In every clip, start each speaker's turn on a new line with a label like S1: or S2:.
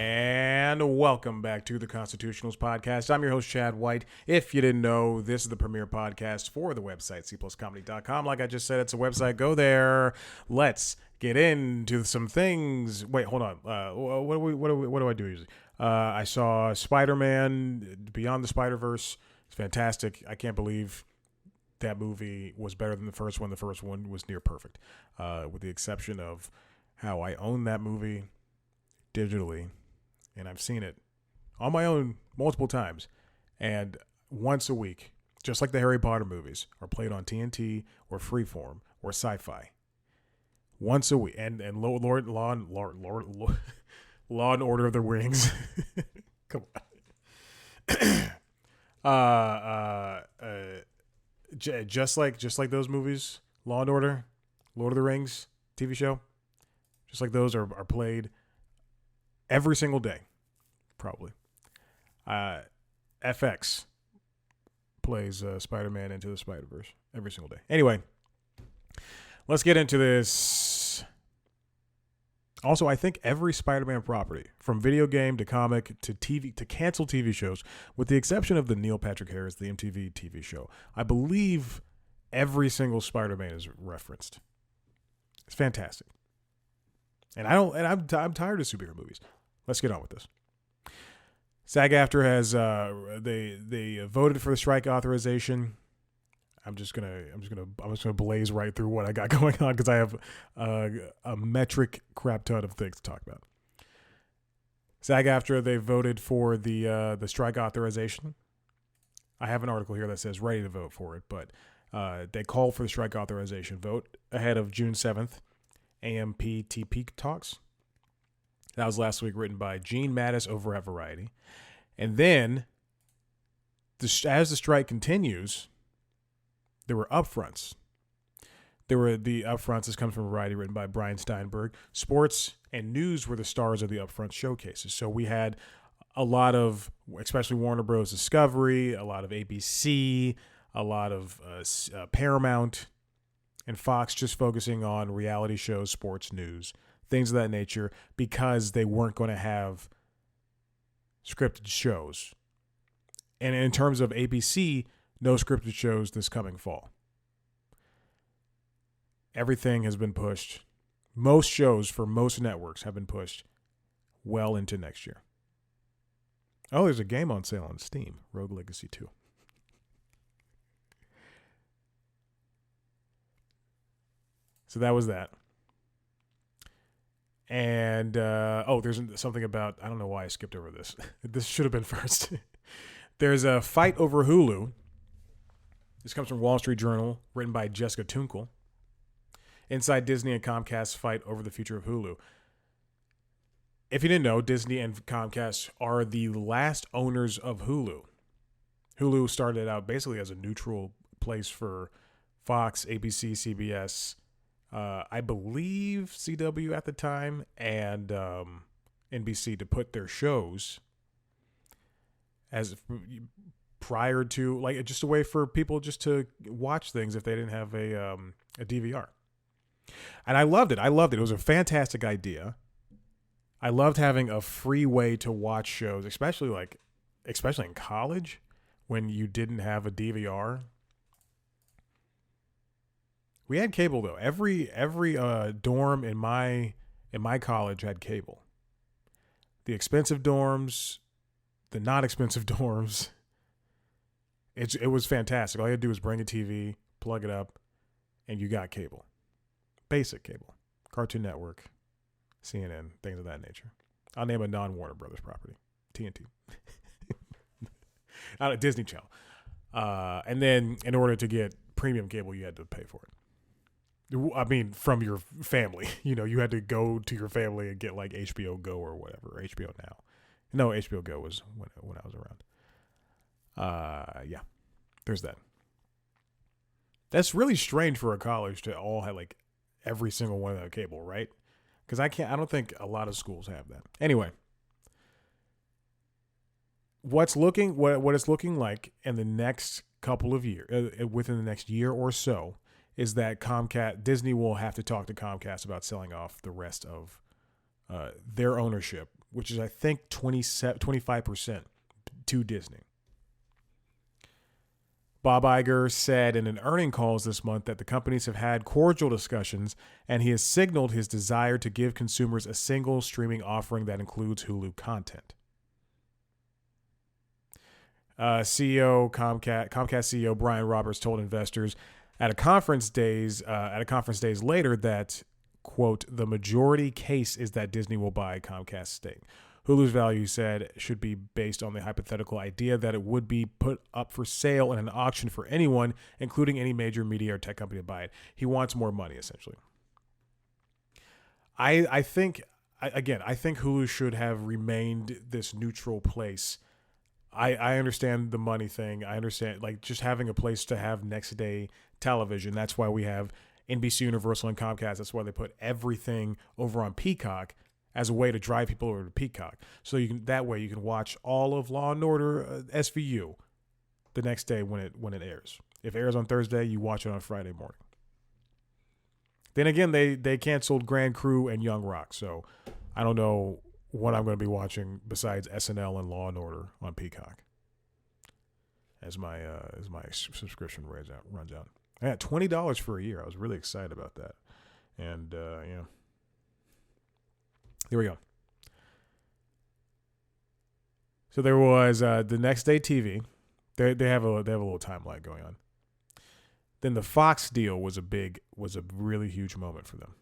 S1: And welcome back to the Constitutionals Podcast. I'm your host, Chad White. If you didn't know, this is the premier podcast for the website, cpluscomedy.com. Like I just said, it's a website. Go there. Let's get into some things. Wait, hold on. What do I do usually? I saw Spider-Man Beyond the Spider-Verse. It's fantastic. I can't believe that movie was better than the first one. The first one was near perfect, with the exception of how I own that movie digitally, and I've seen it on my own multiple times, and once a week, just like the Harry Potter movies are played on TNT or Freeform or Sci-Fi. Once a week, and Law and Order of the Rings. Come on. Just like those movies, Law and Order, Lord of the Rings TV show, just like those are played every single day, probably. FX plays Spider-Man Into the Spider-Verse every single day. Anyway, let's get into this. Also, I think every Spider-Man property, from video game to comic to TV to canceled TV shows, with the exception of the Neil Patrick Harris, the MTV TV show, I believe every single Spider-Man is referenced. It's fantastic. And I'm tired of superhero movies. Let's get on with this. SAG-AFTRA has they voted for the strike authorization. I'm just gonna blaze right through what I got going on because I have a metric crap ton of things to talk about. SAG-AFTRA, they voted for the strike authorization. I have an article here that says ready to vote for it, but they call for the strike authorization vote ahead of June 7th AMPTP talks. That was last week, written by Gene Mattis over at Variety. And then, as the strike continues, there were upfronts. There were the upfronts. This comes from Variety, written by Brian Steinberg. Sports and news were the stars of the upfront showcases. So we had a lot of, especially Warner Bros. Discovery, a lot of ABC, a lot of Paramount, and Fox just focusing on reality shows, sports, news, things of that nature, because they weren't going to have scripted shows. And in terms of ABC, no scripted shows this coming fall. Everything has been pushed. Most shows for most networks have been pushed well into next year. Oh, there's a game on sale on Steam, Rogue Legacy 2. So that was that. And, there's something about, I don't know why I skipped over this. This should have been first. There's a fight over Hulu. This comes from Wall Street Journal, written by Jessica Tunkel. Inside Disney and Comcast fight over the future of Hulu. If you didn't know, Disney and Comcast are the last owners of Hulu. Hulu started out basically as a neutral place for Fox, ABC, CBS, I believe CW at the time, and NBC to put their shows as prior to, like, just a way for people just to watch things if they didn't have a DVR. And I loved it. It was a fantastic idea. I loved having a free way to watch shows, especially in college when you didn't have a DVR. We had cable though. Every dorm in my college had cable. The expensive dorms, the not expensive dorms. It was fantastic. All you had to do was bring a TV, plug it up, and you got cable. Basic cable. Cartoon Network, CNN, things of that nature. I'll name a non-Warner Brothers property. TNT. Disney Channel. And then in order to get premium cable, you had to pay for it. I mean, from your family. You had to go to your family and get like HBO Go or whatever, or HBO Now. No, HBO Go was when I was around. Yeah, there's that. That's really strange for a college to all have like every single one of that cable, right? Because I don't think a lot of schools have that. Anyway, what it's looking like in the next couple of years, within the next year or so, is that Disney will have to talk to Comcast about selling off the rest of their ownership which is I think 25% to Disney. Bob Iger said in an earnings calls this month that the companies have had cordial discussions, and he has signaled his desire to give consumers a single streaming offering that includes Hulu content. Comcast CEO Brian Roberts told investors at a conference days later that, quote, the majority case is that Disney will buy Comcast's stake. Hulu's value, said, should be based on the hypothetical idea that it would be put up for sale in an auction for anyone, including any major media or tech company, to buy it. He wants more money, essentially. I think Hulu should have remained this neutral place. I understand the money thing. I understand, like, just having a place to have next day television. That's why we have NBC Universal and Comcast. That's why they put everything over on Peacock as a way to drive people over to Peacock. So you can watch all of Law and Order SVU the next day when it airs. If it airs on Thursday, you watch it on Friday morning. Then again, they canceled Grand Crew and Young Rock, so I don't know what I'm going to be watching besides SNL and Law and Order on Peacock as my subscription runs out. I got $20 for a year. I was really excited about that, and here we go. So there was the next day TV. They have a little time lag going on. Then the Fox deal was a really huge moment for them.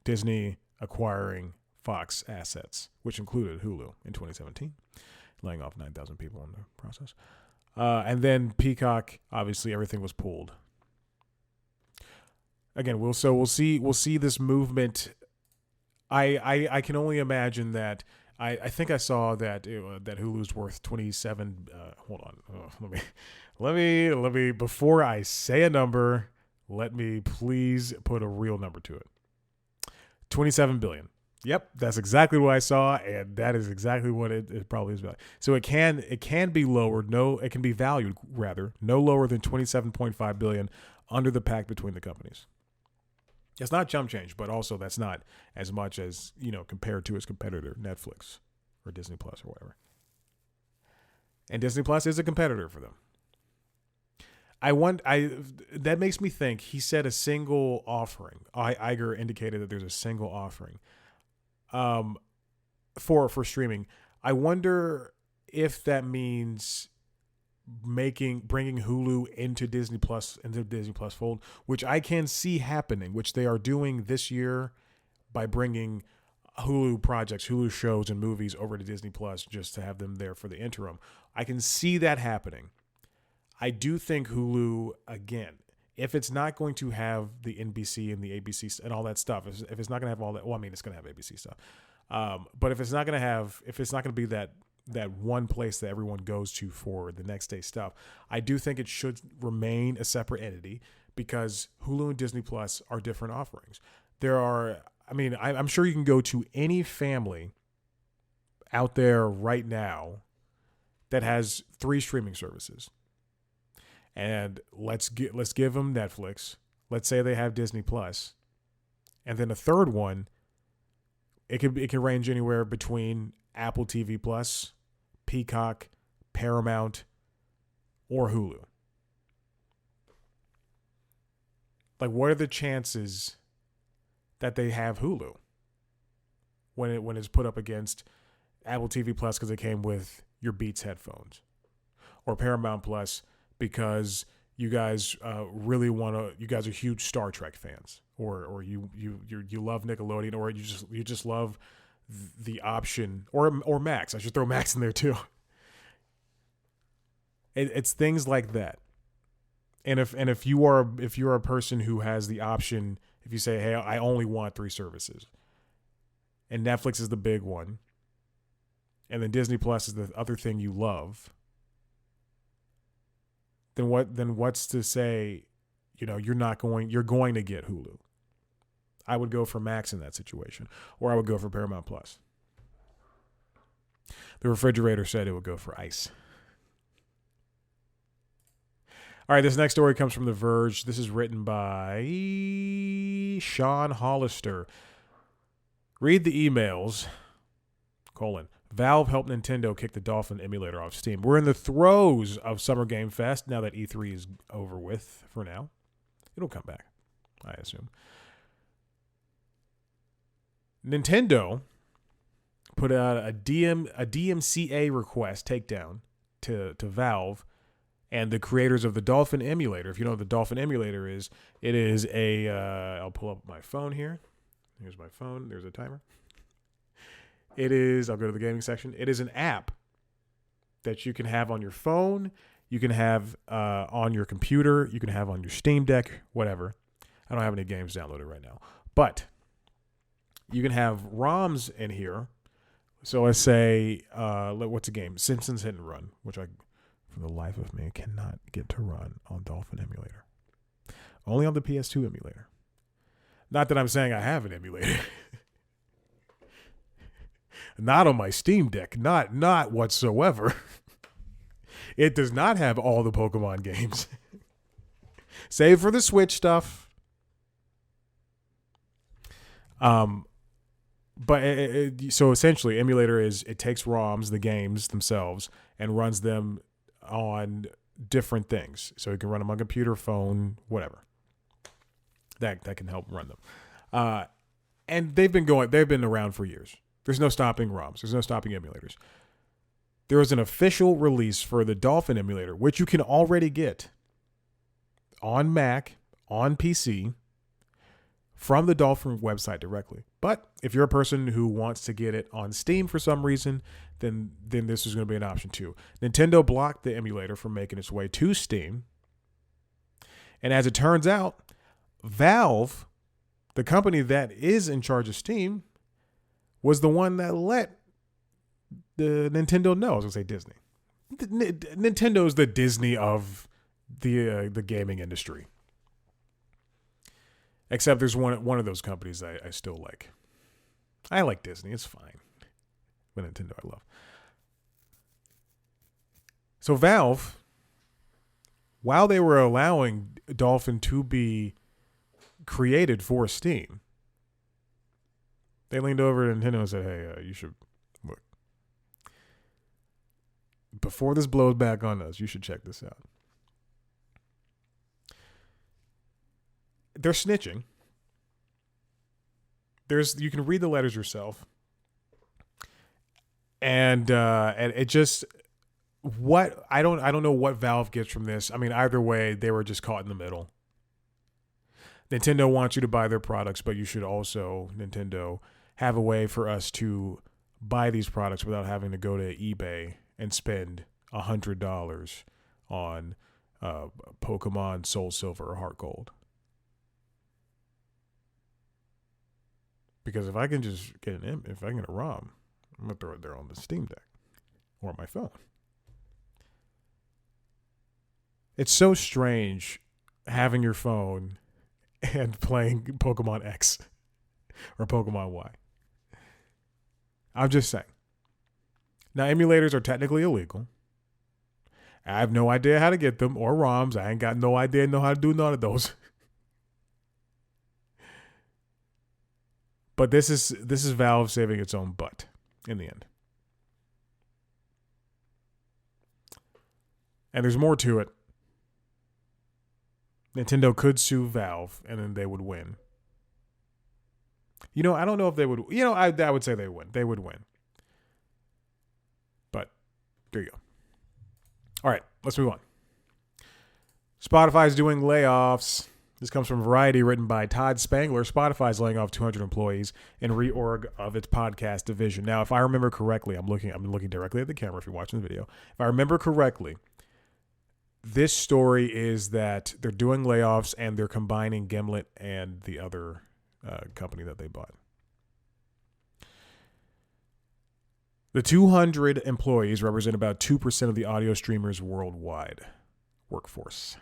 S1: Disney acquiring Fox assets, which included Hulu in 2017, laying off 9,000 people in the process. And then Peacock, obviously everything was pulled. Again, we'll see this movement. I can only imagine that. I think I saw that that Hulu's worth 27. Hold on, let me before I say a number, let me please put a real number to it. $27 billion. Yep, that's exactly what I saw, and that is exactly what it probably is about. So it can be lowered. No, it can be valued rather no lower than $27.5 billion under the pact between the companies. It's not chump change, but also that's not as much as, compared to its competitor, Netflix or Disney Plus or whatever. And Disney Plus is a competitor for them. That makes me think he said a single offering. Iger indicated that there's a single offering for streaming. I wonder if that means bringing Hulu into Disney Plus fold, which I can see happening, which they are doing this year by bringing Hulu projects, Hulu shows and movies over to Disney Plus just to have them there for the interim. I can see that happening. I do think Hulu, again, if it's not going to have the NBC and the ABC and all that stuff, if it's not going to have all that, well, I mean, it's going to have ABC stuff. But if it's not going to be that one place that everyone goes to for the next day stuff, I do think it should remain a separate entity because Hulu and Disney Plus are different offerings. I'm sure you can go to any family out there right now that has 3 streaming services. And let's give them Netflix. Let's say they have Disney Plus. And then a third one, it can range anywhere between Apple TV Plus, Peacock, Paramount, or Hulu. Like, what are the chances that they have Hulu when it's put up against Apple TV Plus because it came with your Beats headphones, or Paramount Plus because you guys you guys are huge Star Trek fans, or you love Nickelodeon, or you just love the option, or Max. I should throw Max in there too. It's things like that. And if you're a person who has the option, if you say, hey, I only want 3 services, and Netflix is the big one, and then Disney Plus is the other thing you love, then what's to say, you're going to get Hulu? I would go for Max in that situation, or I would go for Paramount Plus. The refrigerator said it would go for ice. All right, this next story comes from The Verge. This is written by Sean Hollister. Read the emails. Valve helped Nintendo kick the Dolphin emulator off Steam. We're in the throes of Summer Game Fest now that E3 is over with for now. It'll come back, I assume. Nintendo put out a DMCA request takedown to Valve and the creators of the Dolphin emulator. If you know what the Dolphin emulator is, it is a I'll pull up my phone here. Here's my phone. There's a timer. It is, I'll go to the gaming section. It is an app that you can have on your phone. You can have on your computer. You can have on your Steam Deck, whatever. I don't have any games downloaded right now. But you can have ROMs in here. So let's say, what's a game? Simpsons Hit and Run, which I, for the life of me, cannot get to run on Dolphin emulator. Only on the PS2 emulator. Not that I'm saying I have an emulator. Not on my Steam Deck. Not whatsoever. It does not have all the Pokemon games. Save for the Switch stuff. But so essentially, emulator is, it takes ROMs, the games themselves, and runs them on different things. So you can run them on computer, phone, whatever. That can help run them. And they've been around for years. There's no stopping ROMs. There's no stopping emulators. There is an official release for the Dolphin emulator, which you can already get on Mac, on PC, from the Dolphin website directly. But if you're a person who wants to get it on Steam for some reason, then this is going to be an option too. Nintendo blocked the emulator from making its way to Steam. And as it turns out, Valve, the company that is in charge of Steam, was the one that let the Nintendo know. I was going to say Disney. Nintendo is the Disney of the gaming industry. Except there's one of those companies I still like. I like Disney. It's fine. But Nintendo I love. So Valve, while they were allowing Dolphin to be created for Steam, they leaned over to Nintendo and said, hey, you should, look, before this blows back on us, you should check this out. They're snitching. You can read the letters yourself. And it just, I don't know what Valve gets from this. I mean, either way, they were just caught in the middle. Nintendo wants you to buy their products, but you should also, Nintendo, have a way for us to buy these products without having to go to eBay and spend $100 on Pokemon Soul Silver or Heart Gold. Because if I can just get if I can get a ROM, I'm gonna throw it there on the Steam Deck or my phone. It's so strange having your phone and playing Pokemon X or Pokemon Y. I'm just saying. Now, emulators are technically illegal. I have no idea how to get them or ROMs. I ain't got no idea how to do none of those. But this is Valve saving its own butt in the end. And there's more to it. Nintendo could sue Valve, and then they would win. I don't know if they would. I would say they would. They would win. But there you go. All right, let's move on. Spotify's doing layoffs. This comes from Variety, written by Todd Spangler. Spotify's laying off 200 employees in reorg of its podcast division. Now, if I remember correctly, I'm looking directly at the camera if you're watching the video. If I remember correctly, this story is that they're doing layoffs and they're combining Gimlet and the other company that they bought. The 200 employees represent about 2% of the audio streamers' worldwide workforce.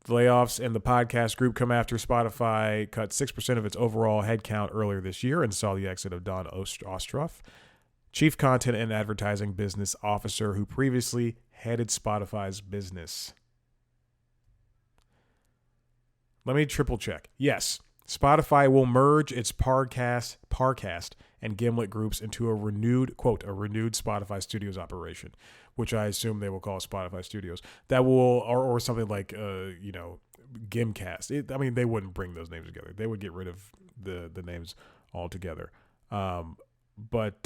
S1: The layoffs in the podcast group come after Spotify cut 6% of its overall headcount earlier this year and saw the exit of Don Ostroff, Chief Content and Advertising Business Officer who previously headed Spotify's business. Let me triple check. Yes, Spotify will merge its Parcast, and Gimlet groups into a renewed Spotify Studios operation, which I assume they will call Spotify Studios. That will, or something like, Gimcast. They wouldn't bring those names together. They would get rid of the names altogether. But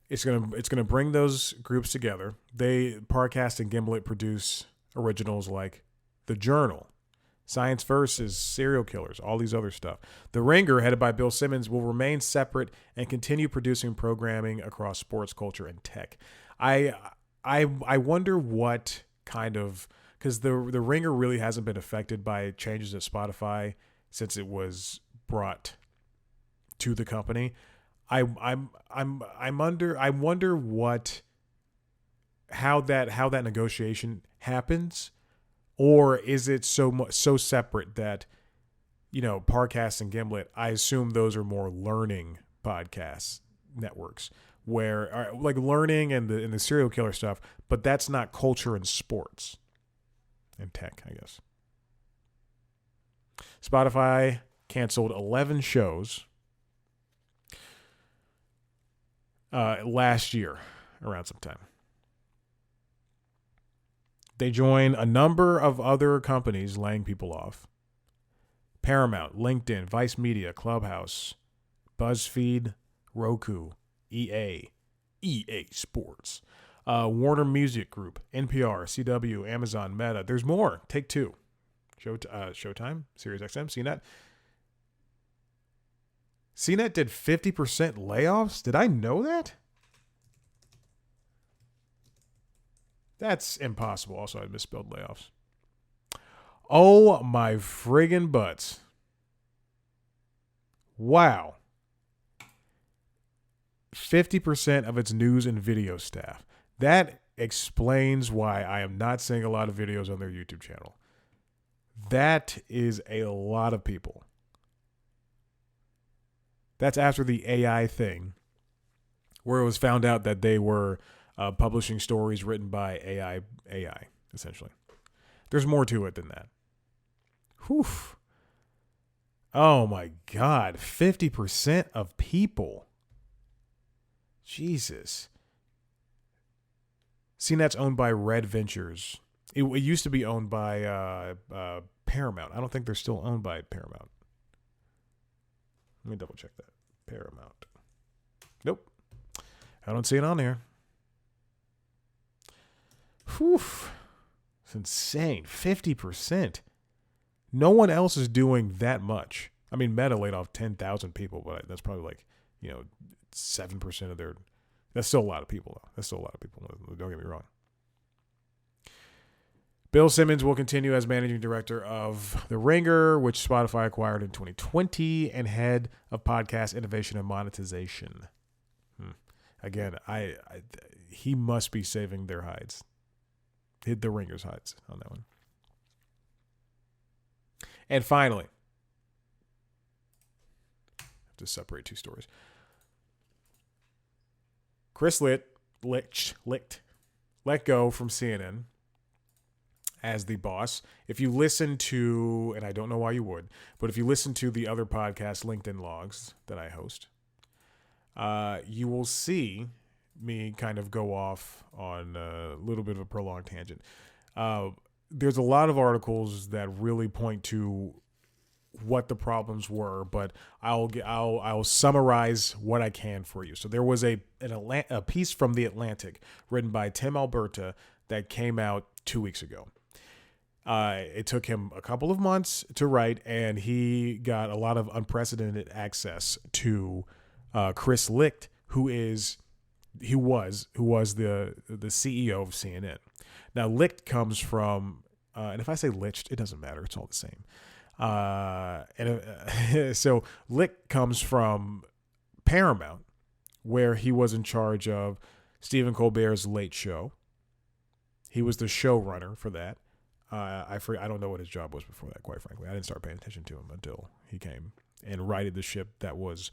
S1: it's gonna bring those groups together. Parcast and Gimlet produce originals like The Journal, Science Versus, Serial Killers, all these other stuff. The Ringer, headed by Bill Simmons, will remain separate and continue producing programming across sports, culture, and tech. I wonder what kind of, because the Ringer really hasn't been affected by changes at Spotify since it was brought to the company. I wonder how that negotiation happens. Or is it so separate that, Parcast and Gimlet, I assume those are more learning podcast networks, where like learning and the serial killer stuff, but that's not culture and sports and tech, I guess. Spotify canceled 11 shows last year around some time. They join a number of other companies laying people off. Paramount, LinkedIn, Vice Media, Clubhouse, BuzzFeed, Roku, EA Sports, Warner Music Group, NPR, CW, Amazon, Meta. There's more. Take-Two, Showtime, SiriusXM, CNET. CNET did 50% layoffs? Did I know that? That's impossible. Also, I misspelled layoffs. Oh, my friggin' butts. Wow. 50% of its news and video staff. That explains why I am not seeing a lot of videos on their YouTube channel. That is a lot of people. That's after the AI thing, where it was found out that they were publishing stories written by AI, essentially. There's more to it than that. Whew. Oh my God. 50% of people. Jesus. CNET's owned by Red Ventures. It used to be owned by Paramount. I don't think they're still owned by Paramount. Let me double check that. Paramount. Nope. I don't see it on there. Whew. It's insane. 50%. No one else is doing that much. Meta laid off 10,000 people, but that's probably like, 7% of their... That's still a lot of people, though. Don't get me wrong. Bill Simmons will continue as managing director of The Ringer, which Spotify acquired in 2020, and head of podcast innovation and monetization. Again, he must be saving their hides. Hid The Ringer's hides on that one. And finally, I have to separate two stories. Chris Licht let go from CNN as the boss. If you listen to, and I don't know why you would, but if you listen to the other podcast, LinkedIn Logs, that I host, you will see me kind of go off on a little bit of a prolonged tangent. There's a lot of articles that really point to what the problems were, but I'll summarize what I can for you. So there was a piece from The Atlantic written by Tim Alberta that came out 2 weeks ago. It took him a couple of months to write, and he got a lot of unprecedented access to Chris Licht, who was the CEO of CNN. Now, Licht comes from, and if I say Licht, it doesn't matter. It's all the same. So Licht comes from Paramount, where he was in charge of Stephen Colbert's Late Show. He was the showrunner for that. I don't know what his job was before that, quite frankly. I didn't start paying attention to him until he came and righted the ship that was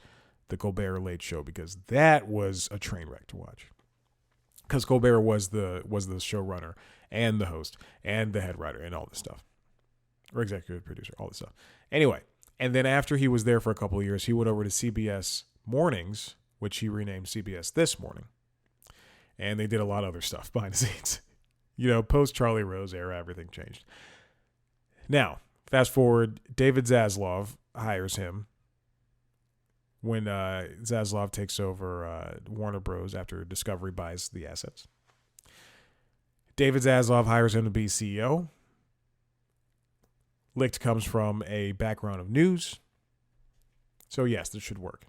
S1: the Colbert Late Show, because that was a train wreck to watch. Because Colbert was the showrunner and the host and the head writer and all this stuff. or executive producer, all this stuff. Anyway, and then after he was there for a couple of years, he went over to CBS Mornings, which he renamed CBS This Morning. And they did a lot of other stuff behind the scenes. Post Charlie Rose era, everything changed. Now, fast forward, David Zaslav hires him when Zaslav takes over Warner Bros. After Discovery buys the assets. David Zaslav hires him to be CEO. Licht comes from a background of news. So yes, this should work.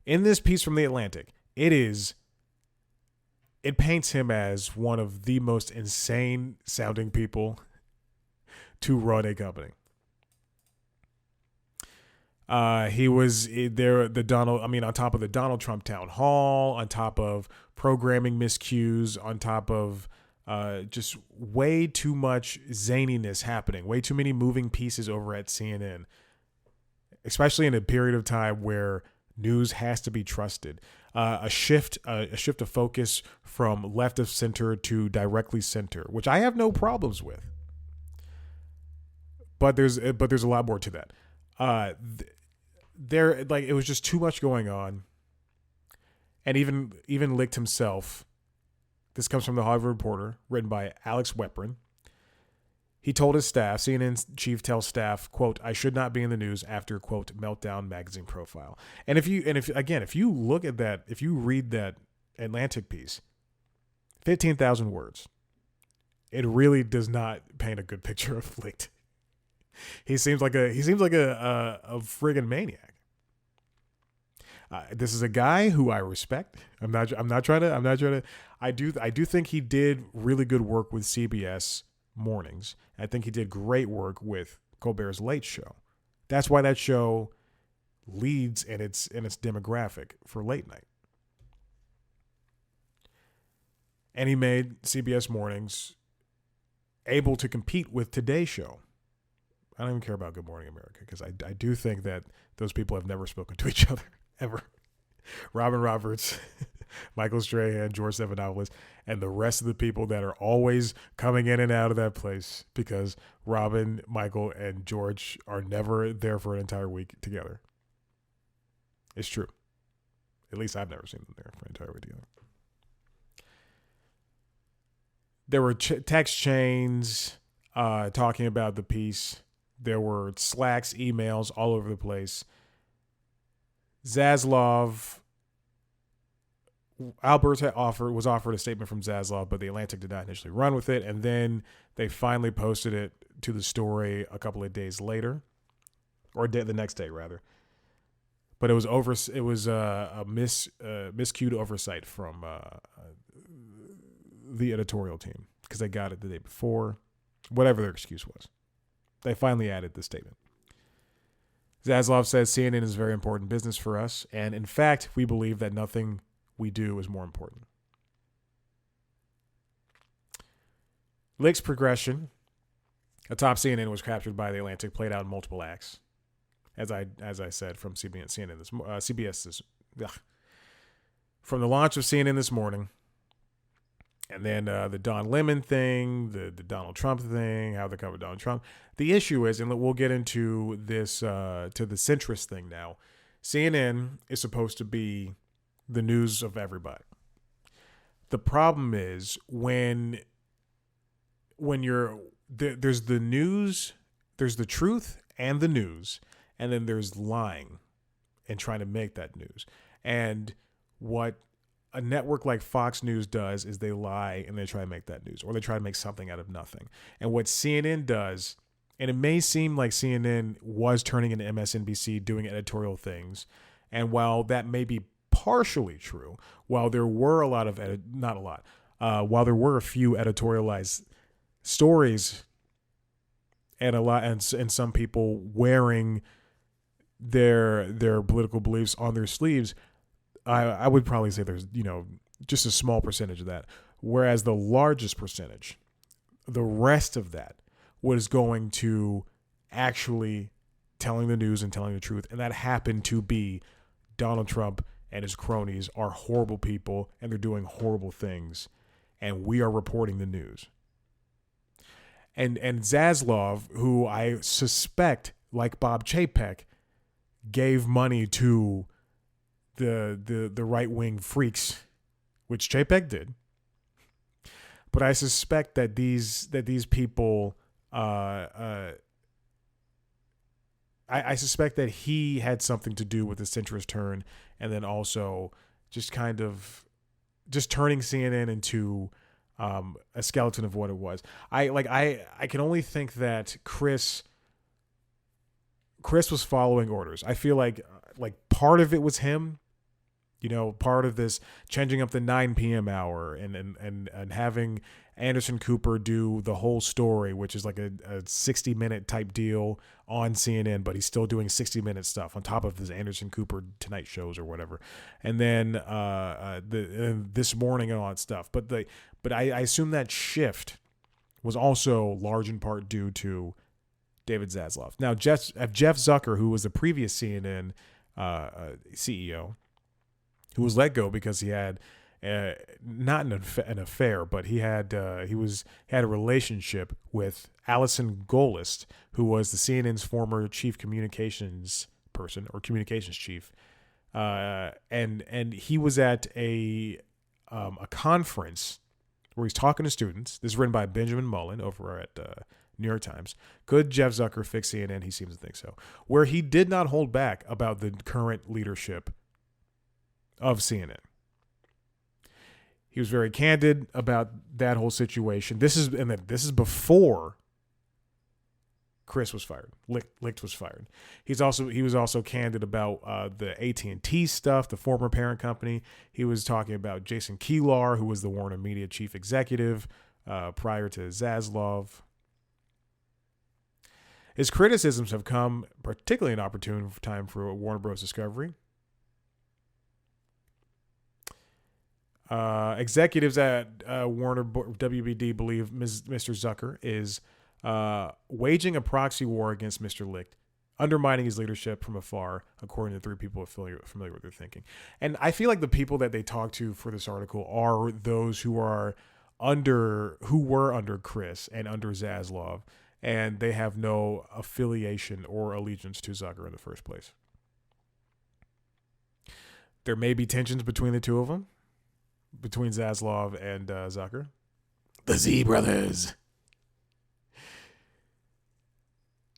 S1: In this piece from The Atlantic, it paints him as one of the most insane sounding people to run a company. He was there, on top of the Donald Trump town hall, on top of programming miscues, on top of just way too much zaniness happening, way too many moving pieces over at CNN, especially in a period of time where news has to be trusted. A shift of focus from left of center to directly center, which I have no problems with. But there's a lot more to that. It was just too much going on, and even Licht himself. This comes from the Hollywood Reporter, written by Alex Weprin. He told his staff, CNN chief tells staff, quote, "I should not be in the news after, quote, meltdown magazine profile." And if you look at that, if you read that Atlantic piece, 15,000 words, it really does not paint a good picture of Licht. He seems like a friggin' maniac. This is a guy who I respect. I'm not trying to. I do think he did really good work with CBS Mornings. I think he did great work with Colbert's Late Show. That's why that show leads in its demographic for late night. And he made CBS Mornings able to compete with Today's Show. I don't even care about Good Morning America because I do think that those people have never spoken to each other ever. Robin Roberts, Michael Strahan, George Stephanopoulos, and the rest of the people that are always coming in and out of that place because Robin, Michael, and George are never there for an entire week together. It's true. At least I've never seen them there for an entire week together. There were text chains talking about the piece. There were Slacks, emails all over the place. Zaslav, Albert was offered a statement from Zaslav, but the Atlantic did not initially run with it, and then they finally posted it to the story a couple of days later, or the next day rather. But it was a miscued oversight from the editorial team because they got it the day before, whatever their excuse was. They finally added the statement. Zaslav says CNN is very important business for us, and in fact, we believe that nothing we do is more important. Licht's progression atop CNN was captured by the Atlantic, played out in multiple acts, as I said from CBS from the launch of CNN This Morning. And then the Don Lemon thing, the Donald Trump thing, how they covered Donald Trump. The issue is, and we'll get into this to the centrist thing now, CNN is supposed to be the news of everybody. The problem is when there's the news, there's the truth and the news, and then there's lying and trying to make that news. And what a network like Fox News does is they lie and they try to make that news, or they try to make something out of nothing. And what CNN does, and it may seem like CNN was turning into MSNBC doing editorial things, and while that may be partially true, while there were while there were a few editorialized stories and and some people wearing their political beliefs on their sleeves, I would probably say there's, just a small percentage of that. Whereas the largest percentage, the rest of that, was going to actually telling the news and telling the truth. And that happened to be Donald Trump and his cronies are horrible people and they're doing horrible things. And we are reporting the news. And Zaslav, who I suspect, like Bob Chapek, gave money to the right wing freaks, which Chapek did. But I suspect that these people, I suspect that he had something to do with the centrist turn, and then also just kind of just turning CNN into a skeleton of what it was. I can only think that Chris was following orders. I feel like part of it was him. Part of this changing up the 9 p.m. hour and having Anderson Cooper do the whole story, which is like a 60-minute type deal on CNN, but he's still doing 60-minute stuff on top of his Anderson Cooper Tonight shows or whatever. And then This Morning and all that stuff. But I assume that shift was also large in part due to David Zaslav. Now, Jeff Zucker, who was the previous CNN CEO, who was let go because he had not an affair, but he had a relationship with Allison Gollust, who was the CNN's former chief communications person or communications chief, and he was at a conference where he's talking to students. This is written by Benjamin Mullen over at New York Times. Could Jeff Zucker fix CNN? He seems to think so. Where he did not hold back about the current leadership of CNN. He was very candid about that whole situation. This is before Chris was fired. Licht was fired. He was also candid about the AT&T stuff, the former parent company. He was talking about Jason Kilar, who was the Warner Media chief executive prior to Zaslav. His criticisms have come particularly an opportune time for Warner Bros. Discovery. Executives at Warner WBD believe Mr. Zucker is waging a proxy war against Mr. Licht, undermining his leadership from afar, according to 3 people familiar with their thinking. And I feel like the people that they talk to for this article are those who were under Chris and under Zaslav, and they have no affiliation or allegiance to Zucker in the first place. There may be tensions between the two of them, between Zaslav and Zucker. The Z brothers.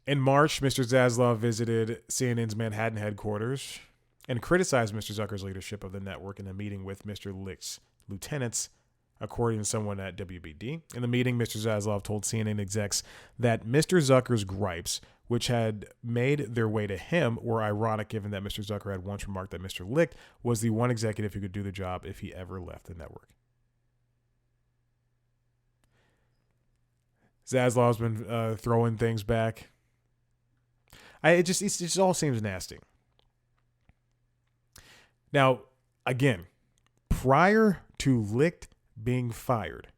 S1: In March, Mr. Zaslav visited CNN's Manhattan headquarters and criticized Mr. Zucker's leadership of the network in a meeting with Mr. Licht's lieutenants, according to someone at WBD. In the meeting, Mr. Zaslav told CNN execs that Mr. Zucker's gripes, which had made their way to him, were ironic given that Mr. Zucker had once remarked that Mr. Licht was the one executive who could do the job if he ever left the network. Zaslav's been throwing things back. It just all seems nasty. Now, again, prior to Licht being fired,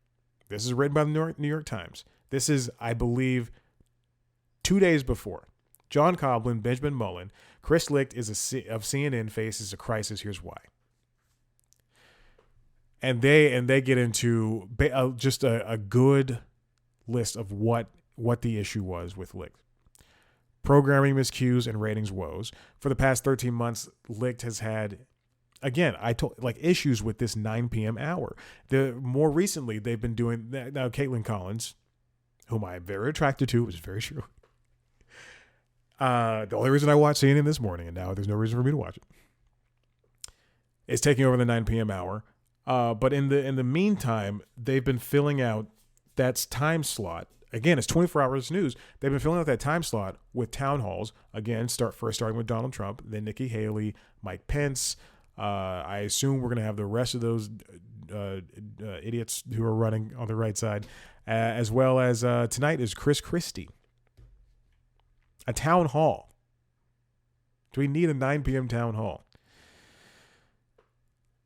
S1: this is written by the New York Times. This is, I believe, 2 days before. John Coblin, Benjamin Mullen, Chris Licht of CNN faces a crisis. Here's why. And they get into just a good list of what the issue was with Licht. Programming miscues and ratings woes. For the past 13 months, Licht has had, again, issues with this 9 p.m. hour. More recently, they've been doing now. Caitlin Collins, whom I am very attracted to, which is very true. The only reason I watched CNN this morning, and now there's no reason for me to watch it, is taking over the 9 p.m. hour. But in the meantime, they've been filling out that time slot. Again, it's 24 hours news. They've been filling out that time slot with town halls. Again, starting with Donald Trump, then Nikki Haley, Mike Pence. I assume we're going to have the rest of those idiots who are running on the right side, as well as tonight is Chris Christie. A town hall. Do we need a 9 p.m. town hall?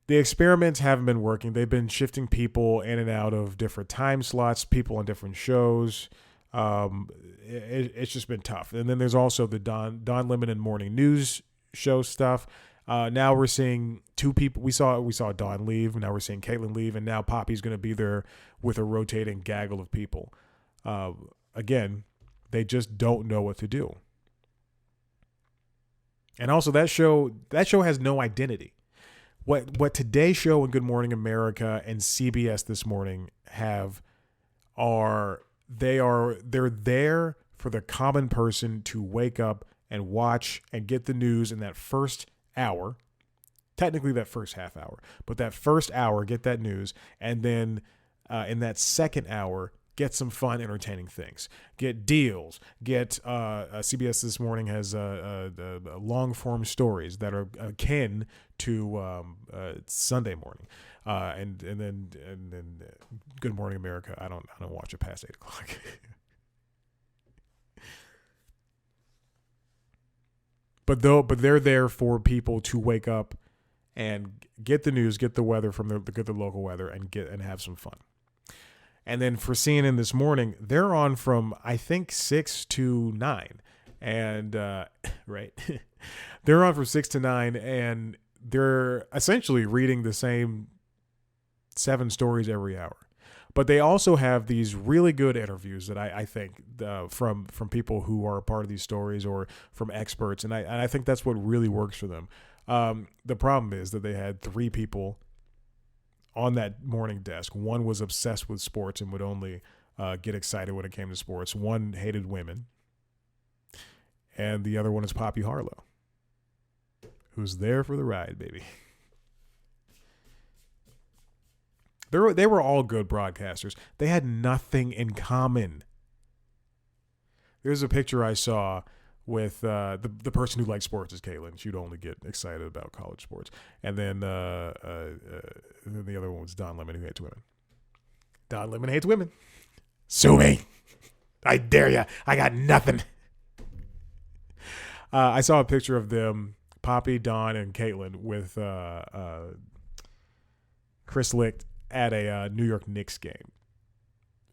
S1: The experiments haven't been working. They've been shifting people in and out of different time slots, people on different shows. It's just been tough. And then there's also the Don Lemon and Morning News show stuff. Now we're seeing 2 people. We saw Dawn leave. Now we're seeing Caitlin leave. And now Poppy's going to be there with a rotating gaggle of people. again, they just don't know what to do. And also that show has no identity. What Today Show and Good Morning America and CBS This Morning have they're there for the common person to wake up and watch and get the news in that first hour. Technically that first half hour, but that first hour, get that news, and then in that second hour, get some fun, entertaining things. Get deals. Get CBS This Morning has long form stories that are akin to Sunday Morning, and then Good Morning America. I don't watch it past 8:00. But they're there for people to wake up and get the news, get the weather from get the local weather, and have some fun. And then for CNN This Morning, they're on from, I think, 6 to 9. And, right, they're on from 6 to 9, and they're essentially reading the same 7 stories every hour. But they also have these really good interviews that I think from people who are a part of these stories or from experts. And I think that's what really works for them. The problem is that they had 3 people on that morning desk. One was obsessed with sports and would only get excited when it came to sports. One hated women. And the other one is Poppy Harlow, who's there for the ride, baby. They were all good broadcasters. They had nothing in common. There's a picture I saw with the person who likes sports is Caitlin. She'd only get excited about college sports. And then the other one was Don Lemon, who hates women. Don Lemon hates women. Sue me. I dare ya. I got nothing. I saw a picture of them, Poppy, Don, and Caitlin, with Chris Licht at a New York Knicks game.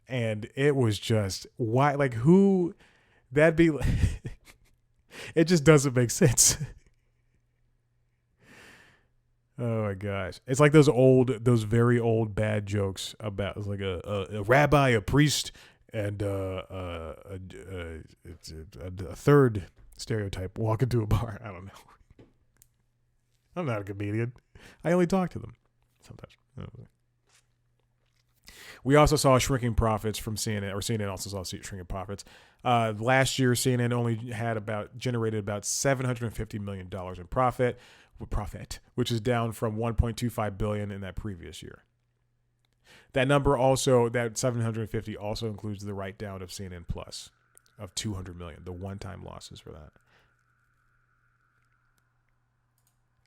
S1: And it was just, why? Like, who? That'd be... It just doesn't make sense. Oh my gosh. It's like those very old bad jokes about, it's like a rabbi, a priest, and a third stereotype walk into a bar. I don't know. I'm not a comedian. I only talk to them sometimes. We also saw shrinking profits from CNN, or CNN also saw shrinking profits. Last year, CNN only generated about $750 million in profit, which is down from $1.25 billion in that previous year. That number also, that 750 also includes the write down of CNN Plus of $200 million, the one-time losses for that.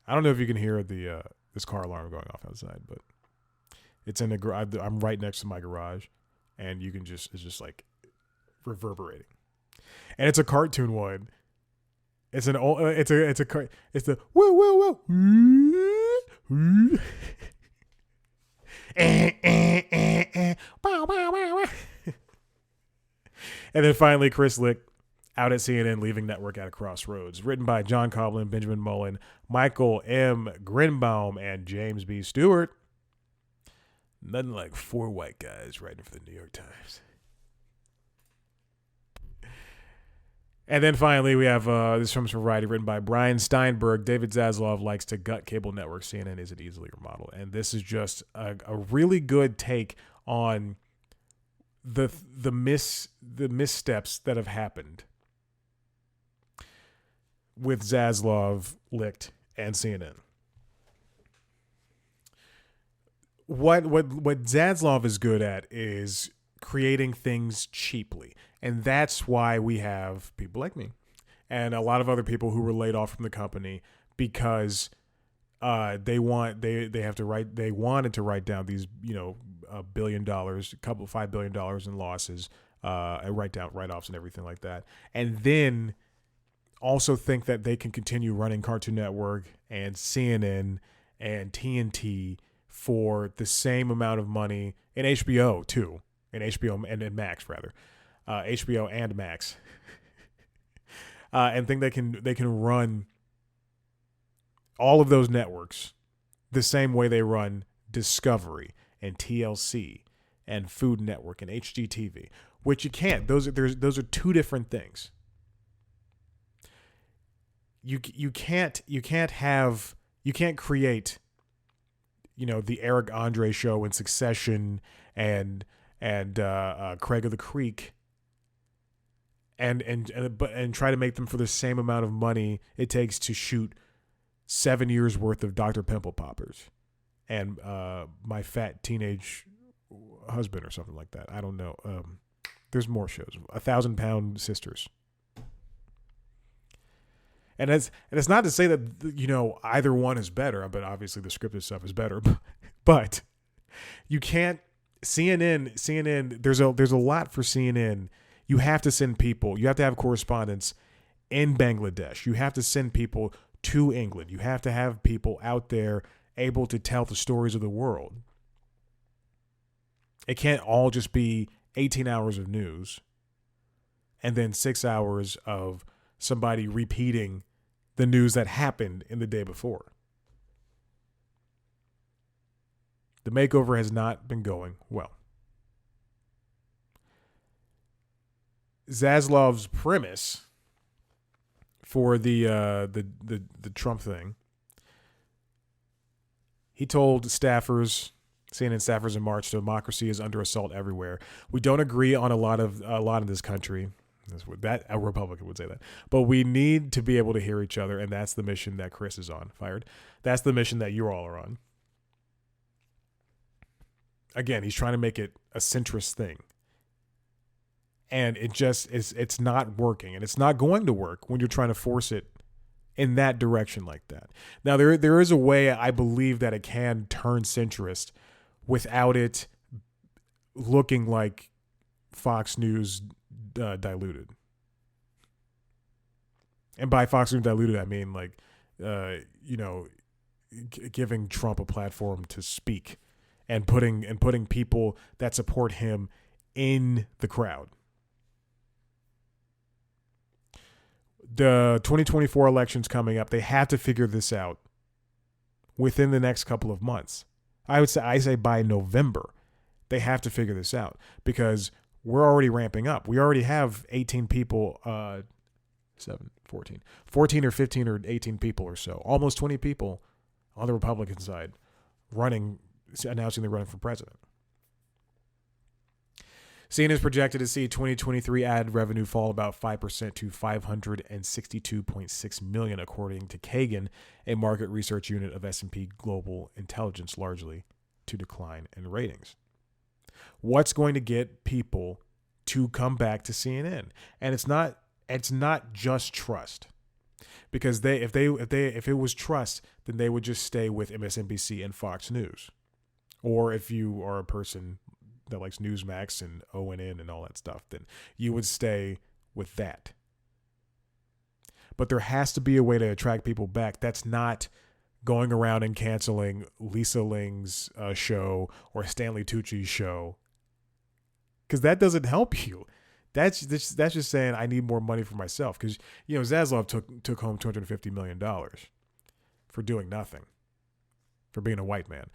S1: I don't know if you can hear this car alarm going off outside, but it's in the garage. I'm right next to my garage, and you can it's just like reverberating. And it's a cartoon one. It's the woo woo woo. And then finally, Chris Licht out at CNN, leaving network at a crossroads. Written by John Coughlin, Benjamin Mullen, Michael M. Grinbaum, and James B. Stewart. Nothing like 4 white guys writing for the New York Times. And then finally, we have this comes from Variety, written by Brian Steinberg. David Zaslav likes to gut cable network. CNN isn't easily remodeled. And this is just a really good take on the missteps that have happened with Zaslav, Licht, and CNN. What Zaslav is good at is creating things cheaply. And that's why we have people like me and a lot of other people who were laid off from the company because they wanted to write down these, $1 billion, $5 billion in losses, and write-offs and everything like that. And then also think that they can continue running Cartoon Network and CNN and TNT for the same amount of money, and HBO too, and HBO and Max rather, HBO and Max, and think they can run all of those networks the same way they run Discovery and TLC and Food Network and HGTV, which you can't. Those are two different things. You can't create, the Eric Andre show and Succession and Craig of the Creek and try to make them for the same amount of money it takes to shoot 7 years worth of Dr. Pimple Poppers and My Fat Teenage Husband or something like that. I don't know. There's more shows. 1,000 Pound Sisters. And it's not to say that, either one is better, but obviously the scripted stuff is better. But you can't. CNN. There's a lot for CNN. You have to send people. You have to have correspondents in Bangladesh. You have to send people to England. You have to have people out there able to tell the stories of the world. It can't all just be 18 hours of news and then 6 hours of somebody repeating the news that happened in the day before. The makeover has not been going well. Zaslav's premise for the Trump thing, he told staffers, CNN staffers in March, democracy is under assault everywhere. We don't agree on a lot of this country. That a Republican would say that, but we need to be able to hear each other, and that's the mission that Chris is on. Fired. That's the mission that you all are on. Again, he's trying to make it a centrist thing, and it's not working, and it's not going to work when you're trying to force it in that direction like that. Now, there is a way I believe that it can turn centrist without it looking like Fox News diluted. And by Fox News diluted, I mean giving Trump a platform to speak and putting people that support him in the crowd. The 2024 elections coming up, they have to figure this out within the next couple of months. I say by November, they have to figure this out because we're already ramping up. We already have 18 people, 14 or 15 or 18 people or so, almost 20 people on the Republican side announcing they're running for president. CNN is projected to see 2023 ad revenue fall about 5% to $562.6 million, according to Kagan, a market research unit of S&P Global Intelligence, largely to decline in ratings. What's going to get people to come back to CNN? And it's not just trust, because if it was trust, then they would just stay with MSNBC and Fox News, or if you are a person that likes Newsmax and ONN and all that stuff, then you would stay with that. But there has to be a way to attract people back. That's not going around and canceling Lisa Ling's show or Stanley Tucci's show, because that doesn't help you. That's just saying I need more money for myself, because Zaslav took home $250 million for doing nothing, for being a white man,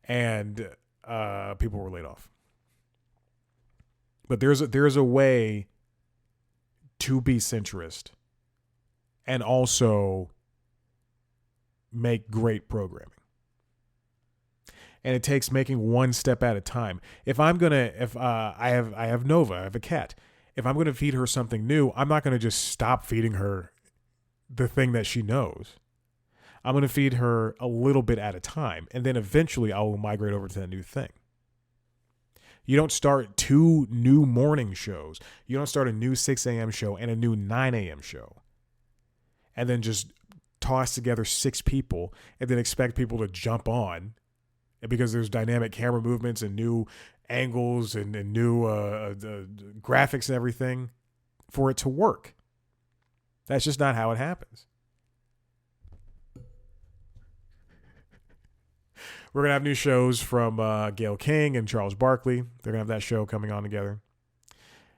S1: and people were laid off. But there's a way to be centrist and also make great programming. And it takes making one step at a time. I have Nova, I have a cat. If I'm gonna feed her something new, I'm not gonna just stop feeding her the thing that she knows. I'm gonna feed her a little bit at a time, and then eventually I will migrate over to that new thing. You don't start two new morning shows. You don't start a new 6 a.m. show and a new 9 a.m. show, and then just toss together 6 people and then expect people to jump on, and because there's dynamic camera movements and new angles and new graphics and everything for it to work. That's just not how it happens. We're going to have new shows from Gayle King and Charles Barkley. They're going to have that show coming on together.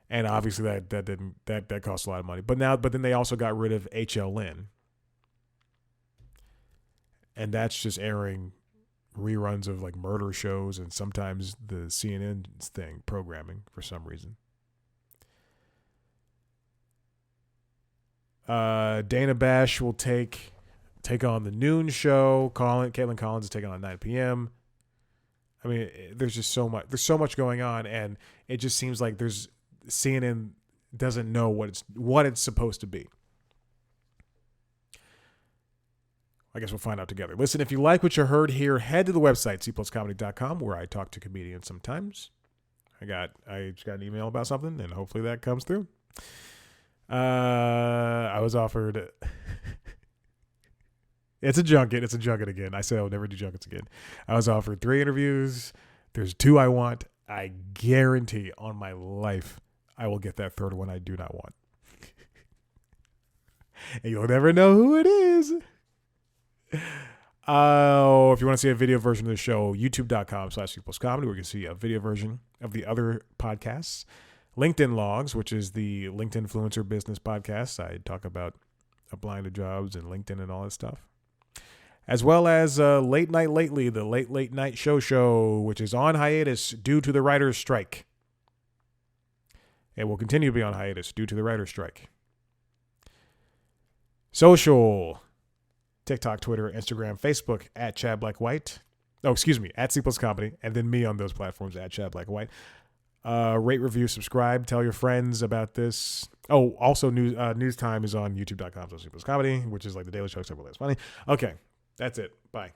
S1: And obviously that costs a lot of money. But then they also got rid of HLN. And that's just airing reruns of murder shows and sometimes the CNN thing programming for some reason. Dana Bash will take on the noon show. Caitlin Collins is taking on 9 p.m. I mean, there's just so much. There's so much going on, and it just seems like CNN doesn't know what it's supposed to be. I guess we'll find out together. Listen, if you like what you heard here, head to the website, cpluscomedy.com, where I talk to comedians sometimes. I just got an email about something, and hopefully that comes through. I was offered... It's a junket again. I said I would never do junkets again. I was offered 3 interviews. There's 2 I want. I guarantee on my life I will get that 3rd one I do not want. And you'll never know who it is. Oh, if you want to see a video version of the show, youtube.com/cpluscomedy, where you can see a video version of the other podcasts. LinkedIn Logs, which is the LinkedIn Influencer Business podcast. I talk about applying to jobs and LinkedIn and all that stuff. As well as Late Night Lately, the late night show, which is on hiatus due to the writer's strike. It will continue to be on hiatus due to the writer's strike. Social, TikTok, Twitter, Instagram, Facebook, at Chad Black White. Oh, excuse me, at C Plus Comedy, and then me on those platforms, at Chad Black White. Rate, review, subscribe, tell your friends about this. Oh, also news time is on youtube.com/C Plus Comedy, which is like the Daily Show except for less funny. Okay, that's it. Bye.